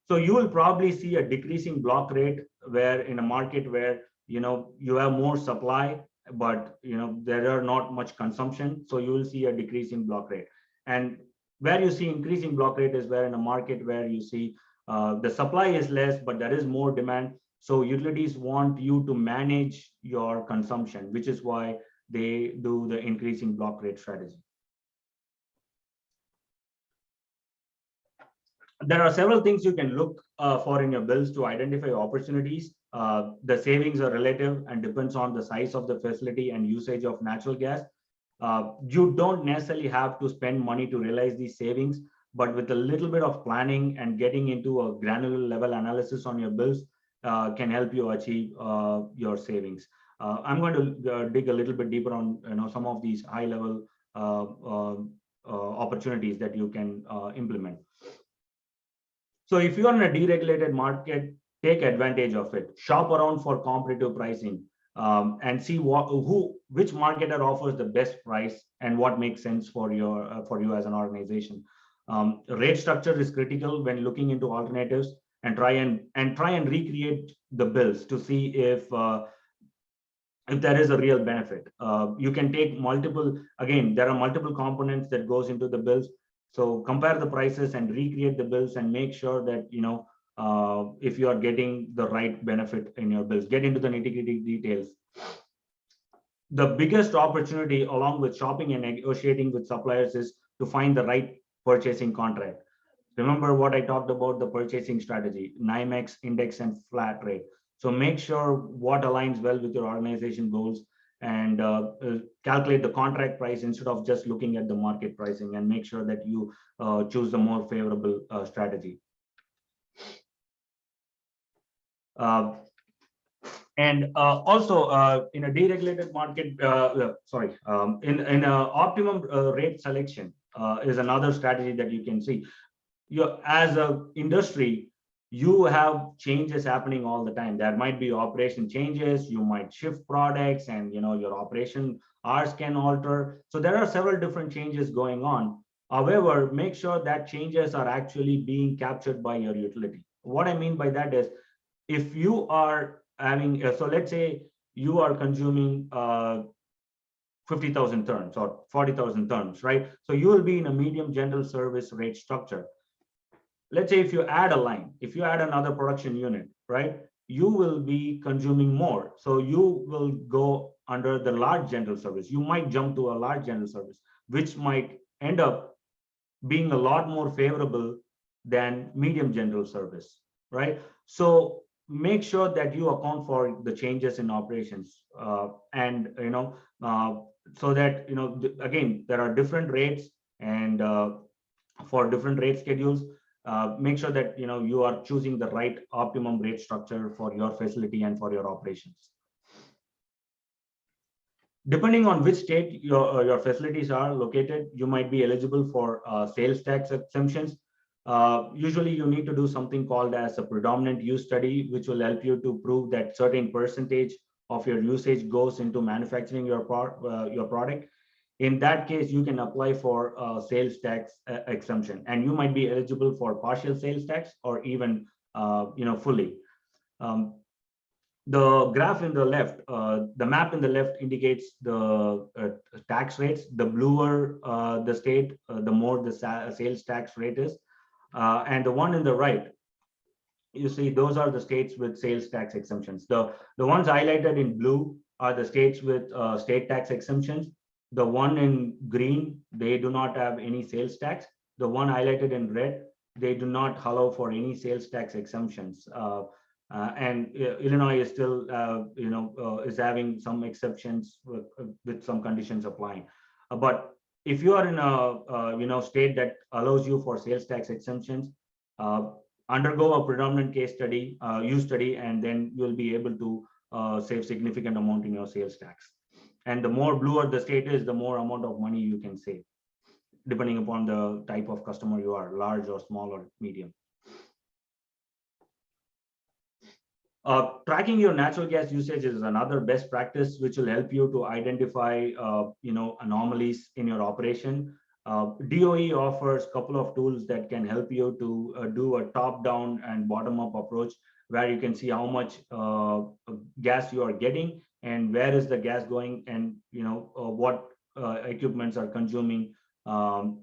So you will probably see a decreasing block rate where in a market where you have more supply, but there are not much consumption. So you will see a decreasing block rate. And where you see increasing block rate is where in a market where you see the supply is less, but there is more demand. So utilities want you to manage your consumption, which is why they do the increasing block rate strategy. There are several things you can look for in your bills to identify opportunities. The savings are relative and depends on the size of the facility and usage of natural gas. You don't necessarily have to spend money to realize these savings, but with a little bit of planning and getting into a granular level analysis on your bills can help you achieve your savings. I'm going to dig a little bit deeper on some of these high level opportunities that you can implement. So if you are in a deregulated market, take advantage of it. Shop around for competitive pricing and see which marketer offers the best price and what makes sense for you as an organization. Rate structure is critical when looking into alternatives, and try and recreate the bills to see if there is a real benefit. You can take multiple. Again, there are multiple components that goes into the bills. So compare the prices and recreate the bills and make sure that if you are getting the right benefit in your bills. Get into the nitty-gritty details. The biggest opportunity along with shopping and negotiating with suppliers is to find the right purchasing contract. Remember what I talked about, the purchasing strategy, NYMEX, index, and flat rate. So make sure what aligns well with your organization goals, and calculate the contract price instead of just looking at the market pricing, and make sure that you choose the more favorable strategy. Also in a deregulated market, in an optimum rate selection is another strategy that you can see. As an industry, you have changes happening all the time. There might be operation changes, you might shift products, and your operation hours can alter. So there are several different changes going on. However, make sure that changes are actually being captured by your utility. What I mean by that is, if you are having, so let's say you are consuming 50,000 terms or 40,000 terms, right? So you will be in a medium general service rate structure. Let's say if you add a line, if you add another production unit, right, you will be consuming more. So you will go under the large general service. You might jump to a large general service, which might end up being a lot more favorable than medium general service, right? So make sure that you account for the changes in operations, and so that again, there are different rates and for different rate schedules. make sure that you are choosing the right optimum rate structure for your facility and for your operations. Depending on which state your facilities are located, you might be eligible for sales tax exemptions. Usually you need to do something called as a predominant use study, which will help you to prove that certain percentage of your usage goes into manufacturing your product. In that case, you can apply for sales tax exemption, and you might be eligible for partial sales tax or even fully. The graph in the left, the map in the left indicates the tax rates. The bluer the state, the more the sales tax rate is. And the one in the right, you see, those are the states with sales tax exemptions. The ones highlighted in blue are the states with state tax exemptions. The one in green, they do not have any sales tax. The one highlighted in red, they do not allow for any sales tax exemptions. And Illinois is still, is having some exceptions with some conditions applying. But if you are in a state that allows you for sales tax exemptions, undergo a predominant case study, use study, and then you'll be able to save significant amount in your sales tax. And the more bluer the state is, the more amount of money you can save, depending upon the type of customer you are, large or small or medium. Tracking your natural gas usage is another best practice, which will help you to identify, anomalies in your operation. DOE offers a couple of tools that can help you to do a top-down and bottom-up approach, where you can see how much gas you are getting and where is the gas going, and what equipments are consuming what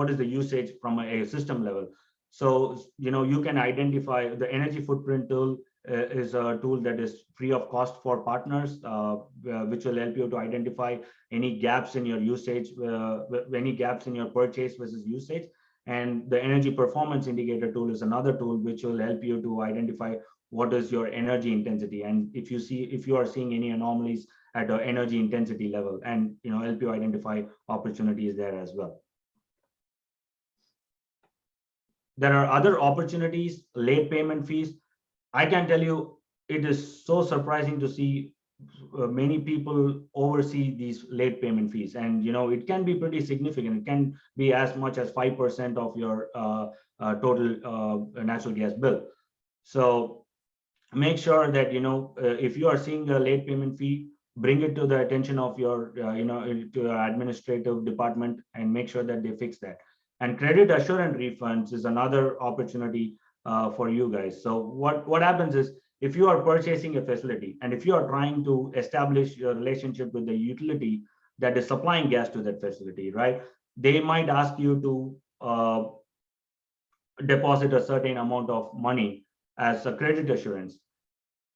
is the usage from a system level. So, you can identify the energy footprint tool is a tool that is free of cost for partners, which will help you to identify any gaps in your usage, any gaps in your purchase versus usage. And the Energy Performance Indicator tool is another tool which will help you to identify what is your energy intensity. And if you are seeing any anomalies at the energy intensity level, and help you identify opportunities there as well. There are other opportunities, late payment fees. I can tell you, it is so surprising to see many people oversee these late payment fees, and it can be pretty significant. It can be as much as 5% of your total natural gas bill. So make sure that if you are seeing a late payment fee, bring it to the attention of your to your administrative department and make sure that they fix that. And credit assurance refunds is another opportunity for you guys. So what happens is, if you are purchasing a facility and if you are trying to establish your relationship with the utility that is supplying gas to that facility, right? They might ask you to deposit a certain amount of money as a credit assurance.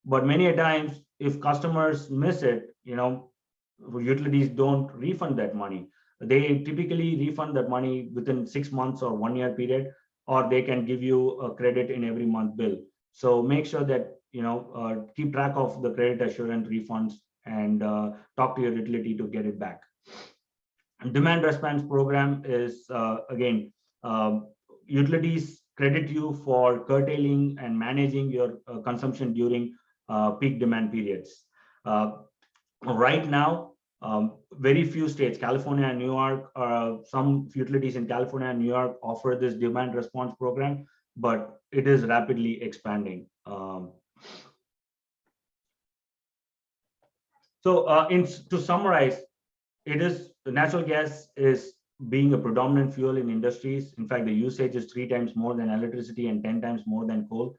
But many a times, if customers miss it, utilities don't refund that money. They typically refund that money within 6 months or 1 year period, or they can give you a credit in every month bill. So make sure that keep track of the credit assurance refunds and talk to your utility to get it back. And demand response program is again, utilities credit you for curtailing and managing your consumption during peak demand periods. Right now, very few states, California and New York, some utilities in California and New York offer this demand response program, but it is rapidly expanding. To summarize, natural gas is being a predominant fuel in industries. In fact, the usage is 3 times more than electricity and 10 times more than coal.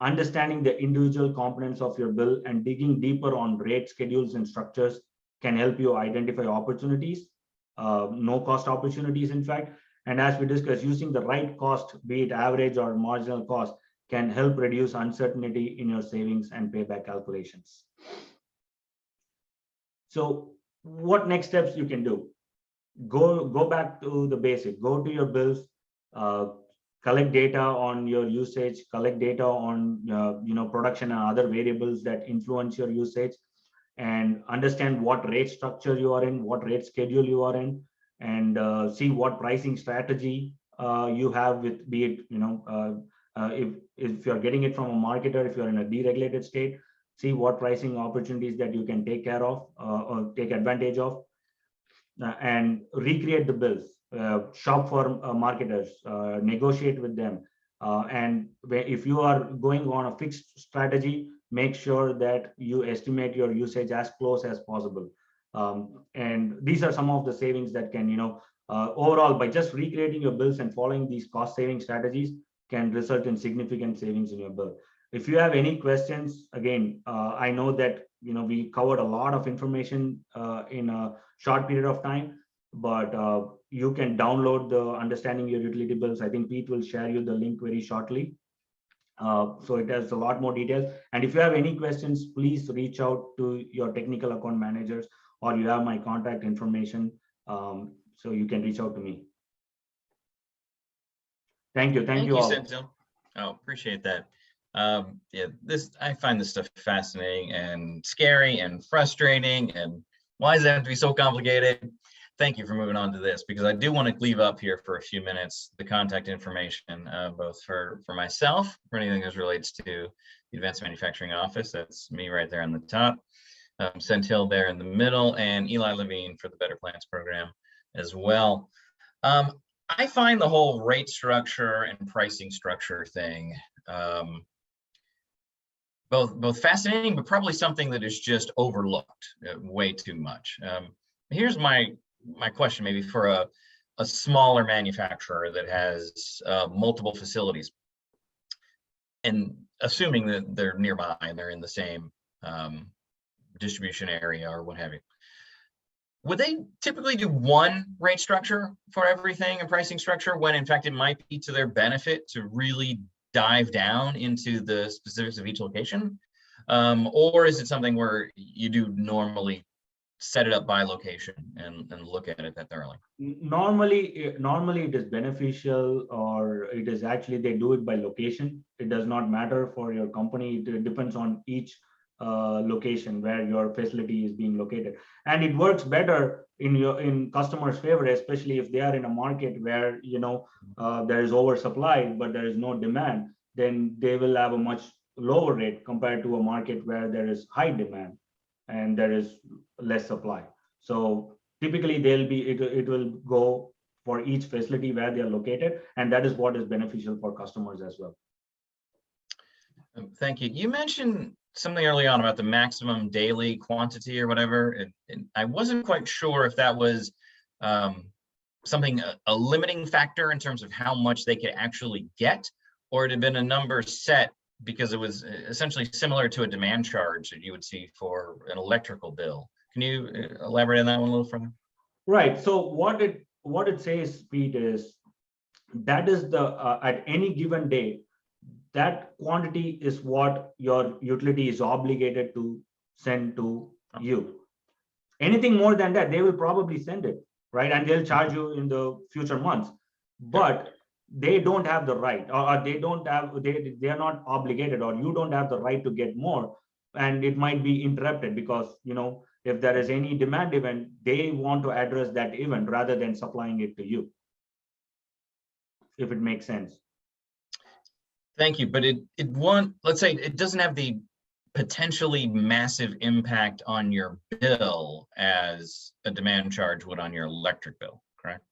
Understanding the individual components of your bill and digging deeper on rate schedules and structures can help you identify opportunities, no cost opportunities, in fact. And as we discussed, using the right cost, be it average or marginal cost, can help reduce uncertainty in your savings and payback calculations. So what next steps you can do? Go back to the basic, go to your bills, collect data on your usage, collect data on production and other variables that influence your usage, and understand what rate structure you are in, what rate schedule you are in, and see what pricing strategy you have with, be it, if you're getting it from a marketer, if you're in a deregulated state, see what pricing opportunities that you can take care of or take advantage of, and recreate the bills, shop for marketers, negotiate with them. And if you are going on a fixed strategy, make sure that you estimate your usage as close as possible. And these are some of the savings that can, overall, by just recreating your bills and following these cost saving strategies can result in significant savings in your bill. If you have any questions, again, I know that, we covered a lot of information in a short period of time, but you can download the Understanding Your Utility Bills. I think Pete will share you the link very shortly. So it has a lot more details. And if you have any questions, please reach out to your technical account managers, or you have my contact information, so you can reach out to me. Thank you. Thank you all. Senthil. Oh, appreciate that. Yeah, I find this stuff fascinating and scary and frustrating. And why does it have to be so complicated? Thank you for moving on to this, because I do want to leave up here for a few minutes the contact information, both for myself, for anything that relates to the Advanced Manufacturing Office. That's me right there on the top. Senthil there in the middle, and Eli Levine for the Better Plants program as well. I find the whole rate structure and pricing structure thing both fascinating, but probably something that is just overlooked way too much. Here's my question, maybe for a smaller manufacturer that has multiple facilities, and assuming that they're nearby and they're in the same distribution area or what have you. Would they typically do one rate structure for everything, and pricing structure, when in fact it might be to their benefit to really dive down into the specifics of each location? Or is it something where you do normally set it up by location and look at it that thoroughly? Normally it is beneficial, or it is actually they do it by location. It does not matter for your company. It depends on each location where your facility is being located, and it works better in customers' favor, especially if they are in a market where there is oversupply but there is no demand. Then they will have a much lower rate compared to a market where there is high demand and there is less supply. So typically it will go for each facility where they are located, and that is what is beneficial for customers as well. Thank you. You mentioned something early on about the maximum daily quantity or whatever, and I wasn't quite sure if that was something, a limiting factor in terms of how much they could actually get, or it had been a number set because it was essentially similar to a demand charge that you would see for an electrical bill. Can you elaborate on that one a little further? Right. So what it says, Pete, is that is the at any given day, that quantity is what your utility is obligated to send to you. Anything more than that, they will probably send it, right? And they'll charge you in the future months. But they don't have the right, or they are not obligated, or you don't have the right to get more. And it might be interrupted because, if there is any demand event, they want to address that event rather than supplying it to you, if it makes sense. Thank you. But let's say it doesn't have the potentially massive impact on your bill as a demand charge would on your electric bill, correct?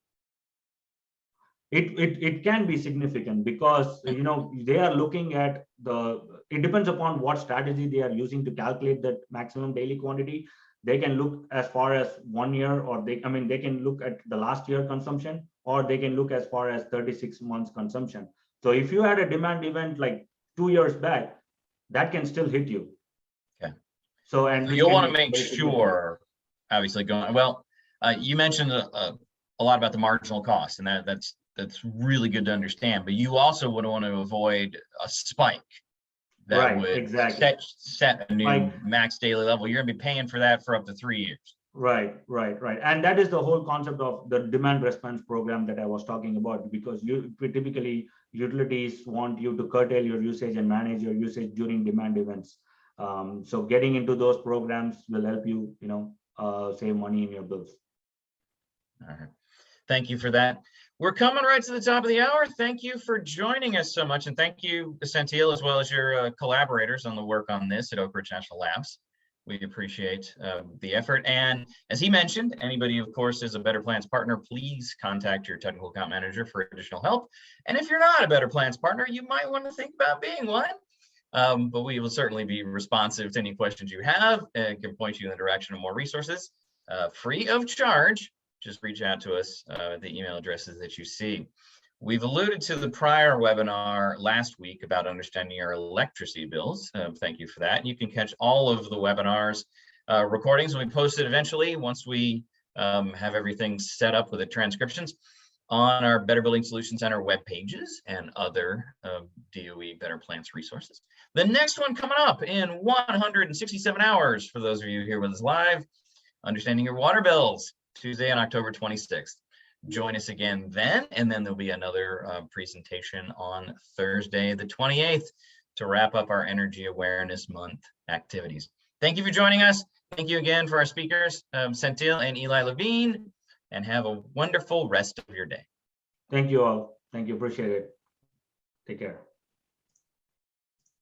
It can be significant because they are looking at it depends upon what strategy they are using to calculate that maximum daily quantity. They can look as far as 1 year, or they can look at the last year consumption, or they can look as far as 36 months consumption. So if you had a demand event like 2 years back, that can still hit you. Okay. So you'll want to make sure, obviously, you mentioned a lot about the marginal cost, and that's really good to understand. But you also would want to avoid a spike that would set a new max daily level. You're going to be paying for that for up to 3 years. Right. And that is the whole concept of the demand response program that I was talking about, because typically utilities want you to curtail your usage and manage your usage during demand events. So getting into those programs will help you, save money in your bills. All right. Thank you for that. We're coming right to the top of the hour. Thank you for joining us so much. And thank you, Sentil, as well as your collaborators on the work on this at Oak Ridge National Labs. We appreciate the effort. And as he mentioned, anybody, of course, is a Better Plans partner, please contact your technical account manager for additional help. And if you're not a Better Plans partner, you might want to think about being one. But we will certainly be responsive to any questions you have and can point you in the direction of more resources free of charge. Just reach out to us at the email addresses that you see. We've alluded to the prior webinar last week about understanding your electricity bills. Thank you for that. And you can catch all of the webinars recordings will be posted eventually once we have everything set up with the transcriptions on our Better Building Solutions Center web pages and other DOE Better Plans resources. The next one coming up in 167 hours for those of you here with us live, Understanding Your Water Bills, Tuesday on October 26th. Join us again then, and then there'll be another presentation on Thursday, the 28th, to wrap up our Energy Awareness Month activities. Thank you for joining us. Thank you again for our speakers, Sentil and Eli Levine, and have a wonderful rest of your day. Thank you all. Thank you. Appreciate it. Take care.